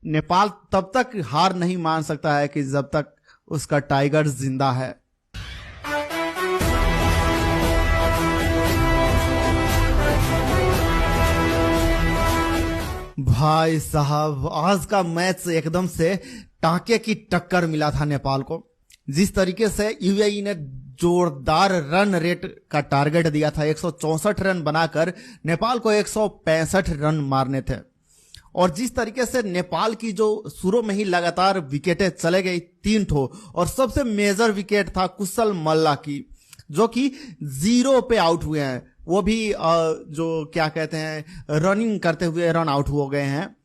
नेपाल तब तक हार नहीं मान सकता है कि जब तक उसका टाइगर जिंदा है। भाई साहब, आज का मैच एकदम से टांके की टक्कर मिला था नेपाल को। जिस तरीके से यूएई ने जोरदार रन रेट का टारगेट दिया था, 164 रन बनाकर नेपाल को 165 रन मारने थे। और जिस तरीके से नेपाल की जो शुरू में ही लगातार विकेटें चले गई 3 ठो, और सबसे मेजर विकेट था कुशल मल्ला की, जो कि 0 पे आउट हुए हैं। वो भी जो क्या कहते हैं रनिंग करते हुए रन आउट हो गए हैं।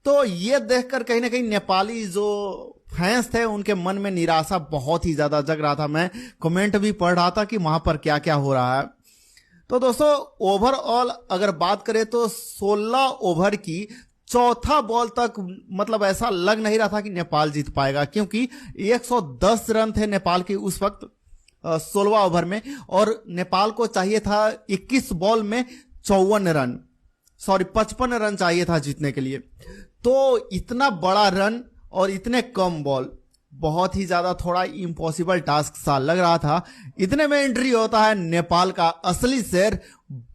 तो ये देखकर कहीं ना कहीं नेपाली जो फैंस थे उनके मन में निराशा बहुत ही ज्यादा जग रहा था। मैं कमेंट भी पढ़ रहा था कि वहां पर क्या क्या हो रहा है। तो दोस्तों, ओवरऑल अगर बात करें तो 16 ओवर की चौथा बॉल तक मतलब ऐसा लग नहीं रहा था कि नेपाल जीत पाएगा, क्योंकि 110 रन थे नेपाल के उस वक्त 16वां ओवर में, और नेपाल को चाहिए था 21 बॉल में 55 रन चाहिए था जीतने के लिए। तो इतना बड़ा रन और इतने कम बॉल, बहुत ही ज्यादा थोड़ा इम्पॉसिबल टास्क सा लग रहा था। इतने में एंट्री होता है नेपाल का असली शेर,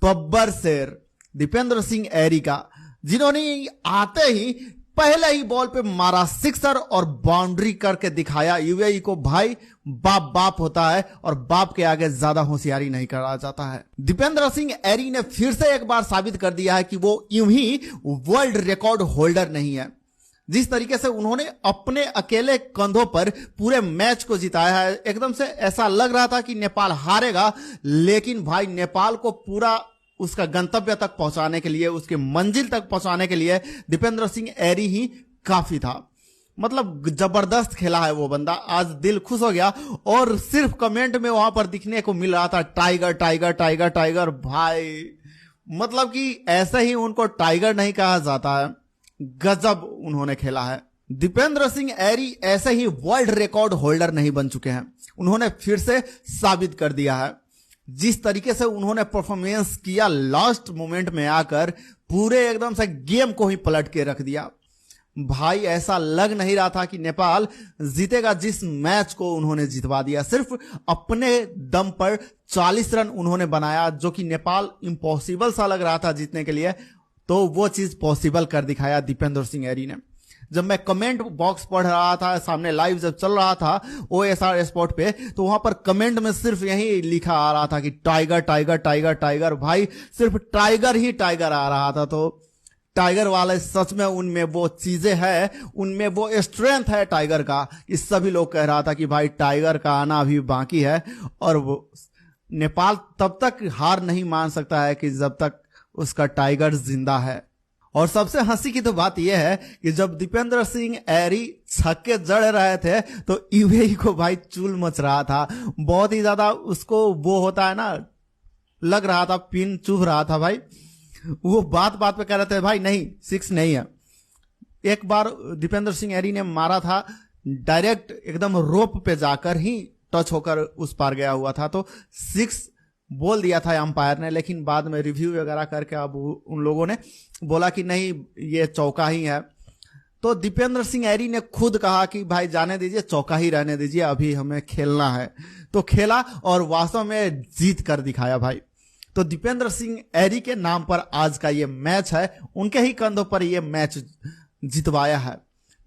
बब्बर शेर दीपेंद्र सिंह ऐरी का, जिन्होंने आते ही पहले ही बॉल पे मारा सिक्सर और बाउंड्री करके दिखाया यूएई को। भाई बाप बाप होता है और बाप के आगे ज्यादा होशियारी नहीं करा जाता है। दीपेंद्र सिंह ऐरी ने फिर से एक बार साबित कर दिया है कि वो यूं ही वर्ल्ड रिकॉर्ड होल्डर नहीं है। जिस तरीके से उन्होंने अपने अकेले कंधों पर पूरे मैच को जिताया है, एकदम से ऐसा लग रहा था कि नेपाल हारेगा, लेकिन भाई नेपाल को पूरा उसका गंतव्य तक पहुंचाने के लिए, उसके मंजिल तक पहुंचाने के लिए दीपेंद्र सिंह ऐरी ही काफी था। मतलब जबरदस्त खेला है वो बंदा। आज दिल खुश हो गया। और सिर्फ कमेंट में वहां पर दिखने को मिल रहा था टाइगर टाइगर टाइगर टाइगर। भाई मतलब कि ऐसे ही उनको टाइगर नहीं कहा जाता है, गजब उन्होंने खेला है। दीपेंद्र सिंह ऐरी ऐसे ही वर्ल्ड रिकॉर्ड होल्डर नहीं बन चुके हैं, उन्होंने फिर से साबित कर दिया है। जिस तरीके से उन्होंने परफॉर्मेंस किया लास्ट मोमेंट में आकर, पूरे एकदम से गेम को ही पलट के रख दिया। भाई ऐसा लग नहीं रहा था कि नेपाल जीतेगा, जिस मैच को उन्होंने जितवा दिया। सिर्फ अपने दम पर 40 रन उन्होंने बनाया, जो कि नेपाल इम्पॉसिबल सा लग रहा था जीतने के लिए, तो वो चीज पॉसिबल कर दिखाया दीपेंद्र सिंह ऐरी ने। जब मैं कमेंट बॉक्स पढ़ रहा था, सामने लाइव जब चल रहा था OSR स्पॉट पे, तो वहां पर कमेंट में सिर्फ यही लिखा आ रहा था कि टाइगर टाइगर टाइगर टाइगर। भाई सिर्फ टाइगर ही टाइगर आ रहा था। तो टाइगर वाले सच में उनमें वो चीजें हैं, उनमें वो स्ट्रेंथ है टाइगर का, कि सभी लोग कह रहा था कि भाई टाइगर का आना अभी बाकी है। और वो नेपाल तब तक हार नहीं मान सकता है कि जब तक उसका टाइगर जिंदा है। और सबसे हंसी की तो बात यह है कि जब दीपेंद्र सिंह ऐरी छक्के जड़ रहे थे तो यूएई को भाई चूल मच रहा था। बहुत ही ज्यादा उसको वो होता है ना, लग रहा था पिन चुभ रहा था भाई। वो बात बात पे कह रहे थे भाई नहीं, 6 नहीं है। एक बार दीपेंद्र सिंह ऐरी ने मारा था, डायरेक्ट एकदम रोप पे जाकर ही टच होकर उस पार गया हुआ था, तो 6 बोल दिया था अंपायर ने। लेकिन बाद में रिव्यू वगैरह करके अब उन लोगों ने बोला कि नहीं, ये चौका ही है। तो दीपेंद्र सिंह ऐरी ने खुद कहा कि भाई जाने दीजिए, चौका ही रहने दीजिए, अभी हमें खेलना है। तो खेला और वास्तव में जीत कर दिखाया भाई। तो दीपेंद्र सिंह ऐरी के नाम पर आज का ये मैच है, उनके ही कंधों पर ये मैच जितवाया है।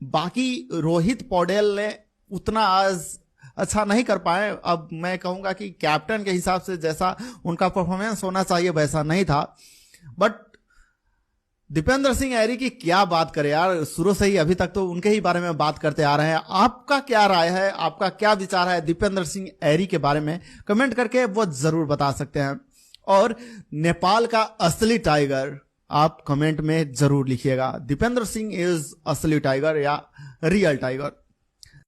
बाकी रोहित पौडेल ने उतना आज अच्छा नहीं कर पाए। अब मैं कहूंगा कि कैप्टन के हिसाब से जैसा उनका परफॉर्मेंस होना चाहिए वैसा नहीं था। बट दीपेंद्र सिंह ऐरी की क्या बात करें यार, शुरू से ही अभी तक तो उनके ही बारे में बात करते आ रहे हैं। आपका क्या राय है, आपका क्या विचार है दीपेंद्र सिंह ऐरी के बारे में, कमेंट करके वो जरूर बता सकते हैं। और नेपाल का असली टाइगर आप कमेंट में जरूर लिखिएगा। दीपेंद्र सिंह इज असली टाइगर या रियल टाइगर।